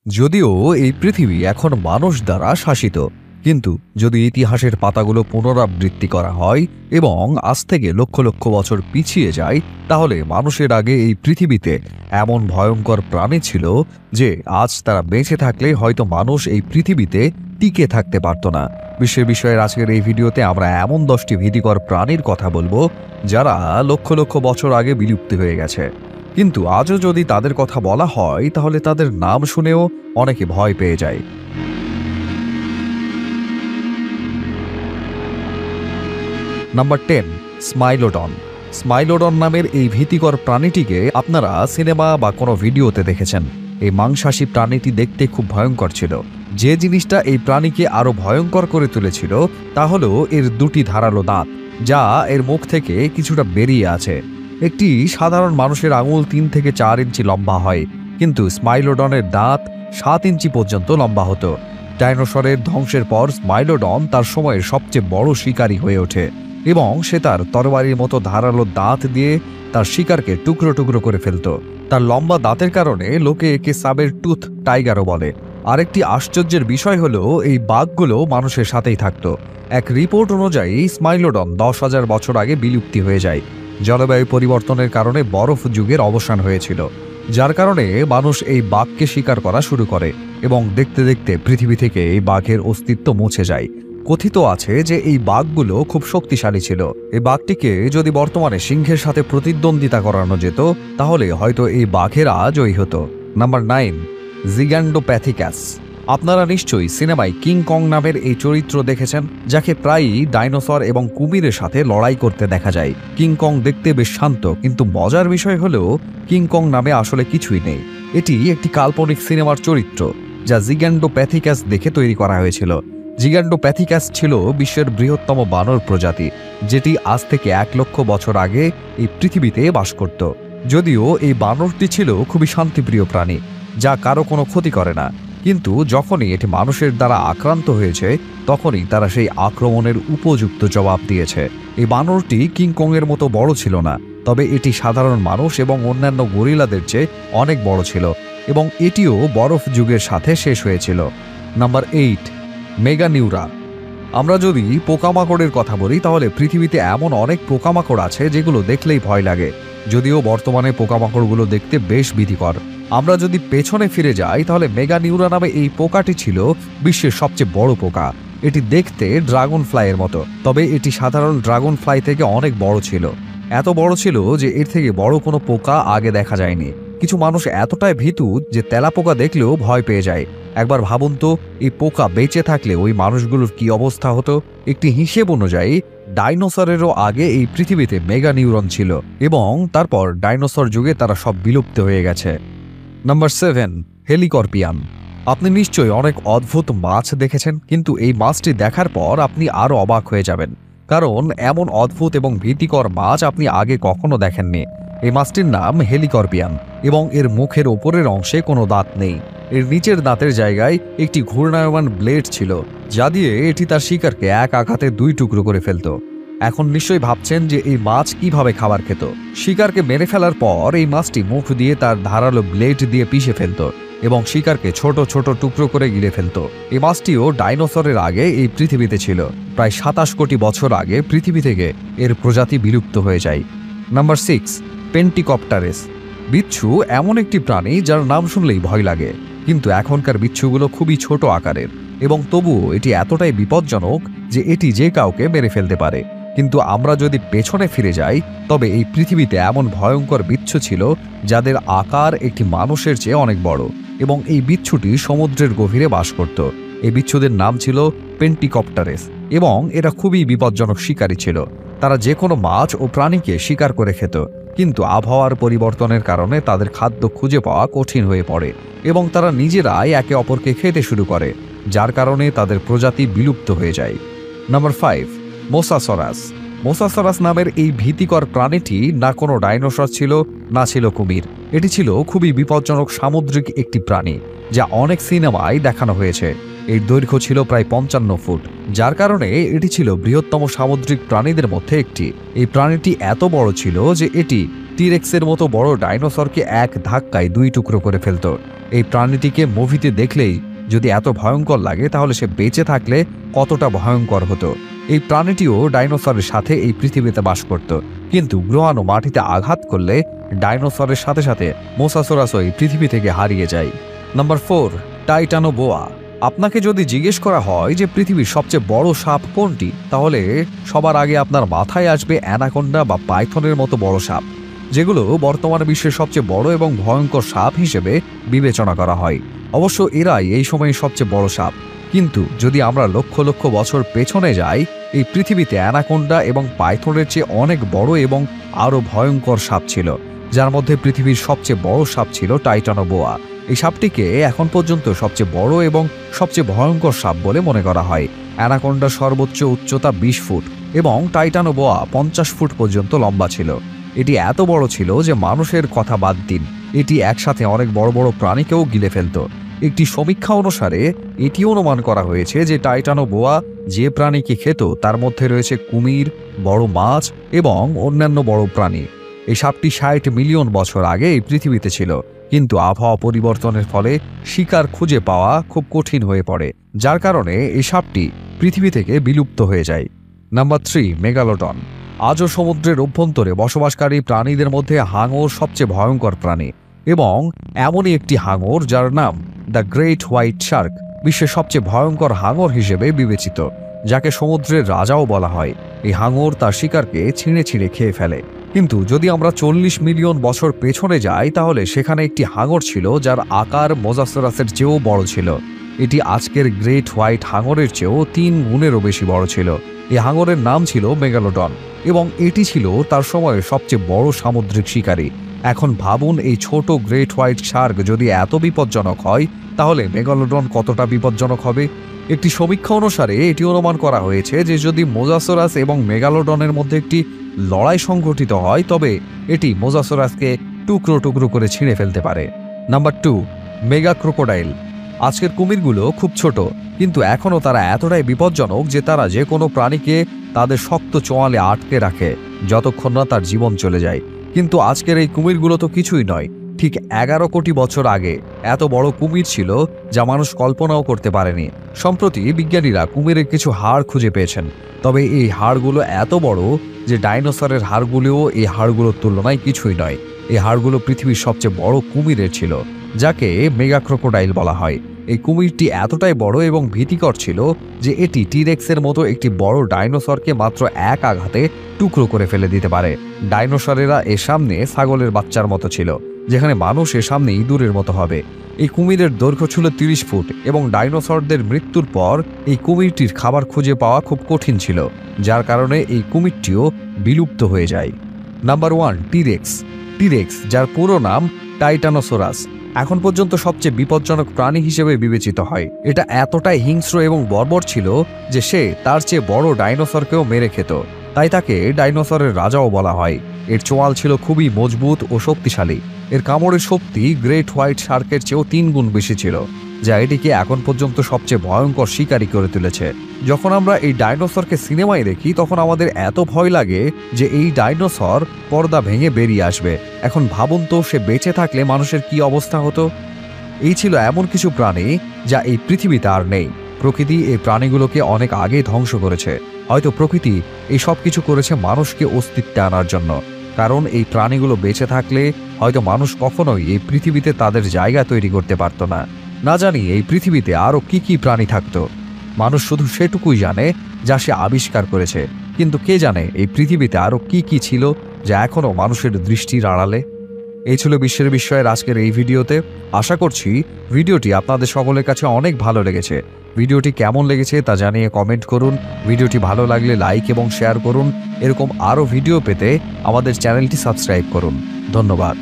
যদিও এই পৃথিবী এখন মানুষ দ্বারা শাসিত, কিন্তু যদি ইতিহাসের পাতাগুলো পুনরাবৃত্তি করা হয় এবং আজ থেকে লক্ষ লক্ষ বছর পিছিয়ে যায়, তাহলে মানুষের আগে এই পৃথিবীতে এমন ভয়ঙ্কর প্রাণী ছিল যে আজ তারা বেঁচে থাকলে হয়তো মানুষ এই পৃথিবীতে টিকে থাকতে পারত না। বিশ্বের বিষয়ের আজকের এই ভিডিওতে আমরা এমন 10টি ভীতিকর প্রাণীর কথা বলবো যারা লক্ষ লক্ষ বছর আগে বিলুপ্ত হয়ে গেছে, কিন্তু আজও যদি তাদের কথা বলা হয় তাহলে তাদের নাম শুনেও অনেকে ভয় পেয়ে যায়। নাম্বার 10, স্মাইলোডন। স্মাইলোডন নামের এই ভীতিকর প্রাণীটিকে আপনারা সিনেমা বা কোনো ভিডিওতে দেখেছেন। এই মাংসাশী প্রাণীটি দেখতে খুব ভয়ঙ্কর ছিল। যে জিনিসটা এই প্রাণীকে আরো ভয়ঙ্কর করে তুলেছিল তা হলো এর দুটি ধারালো দাঁত, যা এর মুখ থেকে কিছুটা বেরিয়ে আছে। একটি সাধারণ মানুষের আঙুল 3 থেকে 4 ইঞ্চি লম্বা হয়, কিন্তু স্মাইলোডনের দাঁত 7 ইঞ্চি পর্যন্ত লম্বা হতো। ডাইনোসরের ধ্বংসের পর স্মাইলোডন তার সময়ের সবচেয়ে বড় শিকারী হয়ে ওঠে এবং সে তার তরবারির মতো ধারালো দাঁত দিয়ে তার শিকারকে টুকরো টুকরো করে ফেলত। তার লম্বা দাঁতের কারণে লোকে একে সাবের টুথ টাইগারও বলে। আরেকটি আশ্চর্যের বিষয় হলো এই বাঘগুলো মানুষের সাথেই থাকত। এক রিপোর্ট অনুযায়ী স্মাইলোডন 10,000 বছর আগে বিলুপ্তি হয়ে যায়। জলবায়ু পরিবর্তনের কারণে বরফ যুগের অবসান হয়েছিল, যার কারণে মানুষ এই বাঘকে শিকার করা শুরু করে এবং দেখতে দেখতে পৃথিবী থেকে এই বাঘের অস্তিত্ব মুছে যায়। কথিত আছে যে এই বাঘগুলো খুব শক্তিশালী ছিল। এই বাঘটিকে যদি বর্তমানে সিংহের সাথে প্রতিদ্বন্দ্বিতা করানো যেত তাহলে হয়তো এই বাঘেরা জয়ী হতো। নাম্বার 9, জিগ্যান্ডোপ্যাথিকাস। আপনারা নিশ্চয়ই সিনেমায় কিং কং নামের এই চরিত্র দেখেছেন, যাকে প্রায়ই ডাইনোসর এবং কুমিরের সাথে লড়াই করতে দেখা যায়। কিং কং দেখতে বেশ শান্ত, কিন্তু মজার বিষয় হলো কিং কং নামে আসলে কিছুই নেই। এটি একটি কাল্পনিক সিনেমার চরিত্র যা জিগ্যান্ডোপ্যাথিকাস দেখে তৈরি করা হয়েছিল। জিগ্যান্ডোপ্যাথিকাস ছিল বিশ্বের বৃহত্তম বানর প্রজাতি, যেটি আজ থেকে 1 লক্ষ বছর আগে এই পৃথিবীতে বাস করত। যদিও এই বানরটি ছিল খুবই শান্তিপ্রিয় প্রাণী, যা কারো কোনো ক্ষতি করে না, কিন্তু যখনই এটি মানুষের দ্বারা আক্রান্ত হয়েছে তখনই তারা সেই আক্রমণের উপযুক্ত জবাব দিয়েছে। এই বানরটি কিংকং এর মতো বড় ছিল না, তবে এটি সাধারণ মানুষ এবং অন্যান্য গরিলাদের চেয়ে অনেক বড় ছিল এবং এটিও বরফ যুগের সাথে শেষ হয়েছিল। নাম্বার 8, মেগানিউরা। আমরা যদি পোকামাকড়ের কথা বলি তাহলে পৃথিবীতে এমন অনেক পোকামাকড় আছে যেগুলো দেখলেই ভয় লাগে, যদিও বর্তমানে পোকামাকড়গুলো দেখতে বেশ ভীতিকর। আমরা যদি পেছনে ফিরে যাই তাহলে মেগানিউরা নামে এই পোকাটি ছিল বিশ্বের সবচেয়ে বড় পোকা। এটি দেখতে ড্রাগন ফ্লাইয়ের মতো, তবে এটি সাধারণ ড্রাগন ফ্লাই থেকে অনেক বড় ছিল। এত বড় ছিল যে এর থেকে বড় কোনো পোকা আগে দেখা যায়নি। কিছু মানুষ এতটাই ভীতু যে তেলাপোকা দেখলেও ভয় পেয়ে যায়। একবার ভাবুন তো, এই পোকা বেঁচে থাকলে ওই মানুষগুলোর কি অবস্থা হতো। একটি হিসেব অনুযায়ী ডাইনোসরেরও আগে এই পৃথিবীতে মেগানিউরন ছিল এবং তারপর ডাইনোসর যুগে তারা সব বিলুপ্ত হয়ে গেছে। নাম্বার 7, হেলিকর্পিয়ান। আপনি নিশ্চয়ই অনেক অদ্ভুত মাছ দেখেছেন, কিন্তু এই মাছটি দেখার পর আপনি আরও অবাক হয়ে যাবেন, কারণ এমন অদ্ভুত এবং ভীতিকর মাছ আপনি আগে কখনো দেখেননি। এই মাছটির নাম হেলিকর্পিয়ান এবং এর মুখের ওপরের অংশে কোনো দাঁত নেই। এর নিচের দাঁতের জায়গায় একটি ঘূর্ণায়মান ব্লেড ছিল, যা দিয়ে এটি তার শিকারকে এক আঘাতে 2 টুকরো করে ফেলত। এখন নিশ্চয়ই ভাবছেন যে এই মাছ কিভাবে খাবার খেত। শিকারকে মেরে ফেলার পর এই মাছটি মুখ দিয়ে তার ধারালো ব্লেড দিয়ে পিষে ফেলত এবং শিকারকে ছোট ছোট টুকরো করে গিলে ফেলত। এই মাছটিও ডাইনোসরের আগে এই পৃথিবীতে ছিল। প্রায় 27 কোটি বছর আগে পৃথিবী থেকে এর প্রজাতি বিলুপ্ত হয়ে যায়। নাম্বার 6, পেন্টিকপ্টারেস। বিচ্ছু এমন একটি প্রাণী যার নাম শুনলেই ভয় লাগে, কিন্তু এখনকার বিচ্ছুগুলো খুবই ছোট আকারের এবং তবুও এটি এতটাই বিপজ্জনক যে এটি যে কাউকে মেরে ফেলতে পারে। কিন্তু আমরা যদি পেছনে ফিরে যাই তবে এই পৃথিবীতে এমন ভয়ঙ্কর বিচ্ছু ছিল যাদের আকার একটি মানুষের চেয়ে অনেক বড় এবং এই বিচ্ছুটি সমুদ্রের গভীরে বাস করত। এই বিচ্ছুদের নাম ছিল পেন্টিকপ্টারেস এবং এরা খুবই বিপজ্জনক শিকারী ছিল। তারা যে কোনো মাছ ও প্রাণীকে শিকার করে খেত, কিন্তু আবহাওয়ার পরিবর্তনের কারণে তাদের খাদ্য খুঁজে পাওয়া কঠিন হয়ে পড়ে এবং তারা নিজেরাই একে অপরকে খেতে শুরু করে, যার কারণে তাদের প্রজাতি বিলুপ্ত হয়ে যায়। Number 5, Mosasaurus. মোসাসরাস নামের এই ভীতিকর প্রাণীটি না কোনো ডাইনোসর ছিল না ছিল কুমির। এটি ছিল খুবই বিপজ্জনক সামুদ্রিক একটি প্রাণী, যা অনেক সিনেমায় দেখানো হয়েছে। এর দৈর্ঘ্য ছিল প্রায় 55 ফুট, যার কারণে এটি ছিল বৃহত্তম সামুদ্রিক প্রাণীদের মধ্যে একটি। এই প্রাণীটি এত বড় ছিল যে এটি টিরেক্সের মতো বড় ডাইনোসরকে এক ধাক্কায় 2 টুকরো করে ফেলত। এই প্রাণীটিকে মুভিতে দেখলেই যদি এত ভয়ঙ্কর লাগে তাহলে সে বেঁচে থাকলে কতটা ভয়ঙ্কর হতো। এই প্রাণীটিও ডাইনোসরের সাথে এই পৃথিবীতে বাস করত, কিন্তু গ্রহাণু মাটিতে আঘাত করলে ডাইনোসরের সাথে সাথে মোসাসোরাসও এই পৃথিবী থেকে হারিয়ে যায়। Number 4, Titanoboa. আপনাকে যদি জিজ্ঞেস করা হয় যে পৃথিবীর সবচেয়ে বড় সাপ কোনটি, তাহলে সবার আগে আপনার মাথায় আসবে অ্যানাকোন্ডা বা পাইথনের মতো বড় সাপ, যেগুলো বর্তমানে বিশ্বের সবচেয়ে বড় এবং ভয়ঙ্কর সাপ হিসেবে বিবেচনা করা হয়। অবশ্য এরাই এই সময়ে সবচেয়ে বড় সাপ, কিন্তু যদি আমরা লক্ষ লক্ষ বছর পেছনে যাই, এই পৃথিবীতে অ্যানাকোন্ডা এবং পাইথনের চেয়ে অনেক বড় এবং আরও ভয়ঙ্কর সাপ ছিল, যার মধ্যে পৃথিবীর সবচেয়ে বড় সাপ ছিল টাইটানোবোয়া। এই সাপটিকে এখন পর্যন্ত সবচেয়ে বড় এবং সবচেয়ে ভয়ঙ্কর সাপ বলে মনে করা হয়। অ্যানাকোন্ডার সর্বোচ্চ উচ্চতা 20 ফুট এবং টাইটানোবোয়া 50 ফুট পর্যন্ত লম্বা ছিল। এটি এত বড় ছিল যে মানুষের কথা বাদ দিন, এটি একসাথে অনেক বড় বড় প্রাণীকেও গিলে ফেলত। একটি সমীক্ষা অনুসারে এটি অনুমান করা হয়েছে যে টাইটানোবোয়া যে প্রাণীকে খেত তার মধ্যে রয়েছে কুমির, বড় মাছ এবং অন্যান্য বড় প্রাণী। এই সাপটি 60 মিলিয়ন বছর আগে এই পৃথিবীতে ছিল, কিন্তু আবহাওয়া পরিবর্তনের ফলে শিকার খুঁজে পাওয়া খুব কঠিন হয়ে পড়ে, যার কারণে এই সাপটি পৃথিবী থেকে বিলুপ্ত হয়ে যায়। Number 3, megalodon. আজও সমুদ্রের অভ্যন্তরে বসবাসকারী প্রাণীদের মধ্যে হাঙর সবচেয়ে ভয়ঙ্কর প্রাণী, এবং এমনই একটি হাঙর যার নাম দ্য গ্রেট হোয়াইট শার্ক বিশ্বের সবচেয়ে ভয়ঙ্কর হাঙর হিসেবে বিবেচিত, যাকে সমুদ্রের রাজাও বলা হয়। এই হাঙর তার শিকারকে ছিঁড়ে ছিঁড়ে খেয়ে ফেলে। কিন্তু যদি আমরা 40 মিলিয়ন বছর পেছনে যাই, তাহলে সেখানে একটি হাঙর ছিল যার আকার মোজাসোরাসের চেয়েও বড় ছিল। এটি আজকের গ্রেট হোয়াইট হাঙরের চেয়েও 3 গুণেরও বেশি বড় ছিল। এই হাঙরের নাম ছিল মেগালোডন এবং এটি ছিল তার সময়ের সবচেয়ে বড় সামুদ্রিক শিকারী। এখন ভাবুন, এই ছোট গ্রেট হোয়াইট শার্ক যদি এত বিপজ্জনক হয়, তাহলে মেগালোডন কতটা বিপজ্জনক হবে। একটি সমীক্ষা অনুসারে এটি অনুমান করা হয়েছে যে যদি মোজাসোরাস এবং মেগালোডনের মধ্যে একটি লড়াই সংঘটিত হয়, তবে এটি মোজাসোরাসকে টুকরো টুকরো করে ছিঁড়ে ফেলতে পারে। Number 2, mega crocodile. আজকের কুমিরগুলো খুব ছোট, কিন্তু এখনও তারা এতটাই বিপজ্জনক যে তারা যে কোনো প্রাণীকে তাদের শক্ত চোয়ালে আটকে রাখে যতক্ষণ না তার জীবন চলে যায়। কিন্তু আজকের এই কুমিরগুলো তো কিছুই নয়। ঠিক 11 কোটি বছর আগে এত বড় কুমির ছিল যা মানুষ কল্পনাও করতে পারেনি। সম্প্রতি বিজ্ঞানীরা কুমিরের কিছু হাড় খুঁজে পেয়েছেন, তবে এই হাড়গুলো এত বড় যে ডাইনোসরের হাড়গুলোও এই হাড়গুলোর তুলনায় কিছুই নয়। এই হাড়গুলো পৃথিবীর সবচেয়ে বড় কুমিরের ছিল, যাকে মেগা ক্রোকোডাইল বলা হয়। এই কুমিরটি এতটাই বড় এবং ভীতিকর ছিল যে এটি টিরেক্সের মতো একটি বড় ডাইনোসরকে মাত্র এক আঘাতে টুকরো করে ফেলে দিতে পারে। ডাইনোসরেরা এর সামনে ছাগলের বাচ্চার মতো ছিল, যেখানে মানুষ এর সামনে ইঁদুরের মতো হবে। এই কুমিরের দৈর্ঘ্য ছিল 30 ফুট এবং ডাইনোসরদের মৃত্যুর পর এই কুমিরটির খাবার খুঁজে পাওয়া খুব কঠিন ছিল, যার কারণে এই কুমিরটিও বিলুপ্ত হয়ে যায়। Number 1, T. rex. টিরেক্স, যার পুরো নাম টাইটানোসোরাস, এখন পর্যন্ত সবচেয়ে বিপজ্জনক প্রাণী হিসেবে বিবেচিত হয়। এটা এতটাই হিংস্র এবং বর্বর ছিল যে সে তার চেয়ে বড় ডাইনোসরকেও মেরে খেত, তাই তাকে ডাইনোসরের রাজাও বলা হয়। এর চোয়াল ছিল খুবই মজবুত ও শক্তিশালী। এর কামড়ের শক্তি গ্রেট হোয়াইট শার্কের চেয়েও 3 গুণ বেশি ছিল, যা এটিকে এখন পর্যন্ত সবচেয়ে ভয়ঙ্কর শিকারী করে তুলেছে। যখন আমরা এই ডাইনোসরকে সিনেমায় দেখি, তখন আমাদের এত ভয় লাগে যে এই ডাইনোসর পর্দা ভেঙে বেরিয়ে আসবে। এখন ভাবুন তো, সে বেঁচে থাকলে মানুষের কি অবস্থা হতো। এই ছিল এমন কিছু প্রাণী যা এই পৃথিবীতে আর নেই। প্রকৃতি এই প্রাণীগুলোকে অনেক আগে ধ্বংস করেছে। হয়তো প্রকৃতি এই সব কিছু করেছে মানুষকে অস্তিত্বে আনার জন্য, কারণ এই প্রাণীগুলো বেঁচে থাকলে হয়তো মানুষ কখনোই এই পৃথিবীতে তাদের জায়গা তৈরি করতে পারত না। না জানি এই পৃথিবীতে আরও কি কি প্রাণী থাকতো। মানুষ শুধু সেটুকুই জানে যা সে আবিষ্কার করেছে, কিন্তু কে জানে এই পৃথিবীতে আরও কি কি ছিল যা এখনও মানুষের দৃষ্টির আড়ালে। এই ছিল বিশ্বের বিস্ময়ের আজকের এই ভিডিওতে। আশা করছি ভিডিওটি আপনাদের সকলের কাছে অনেক ভালো লেগেছে। ভিডিওটি কেমন লেগেছে তা জানিয়ে কমেন্ট করুন। ভিডিওটি ভালো লাগলে লাইক এবং শেয়ার করুন। এরকম আরও ভিডিও পেতে আমাদের চ্যানেলটি সাবস্ক্রাইব করুন। ধন্যবাদ।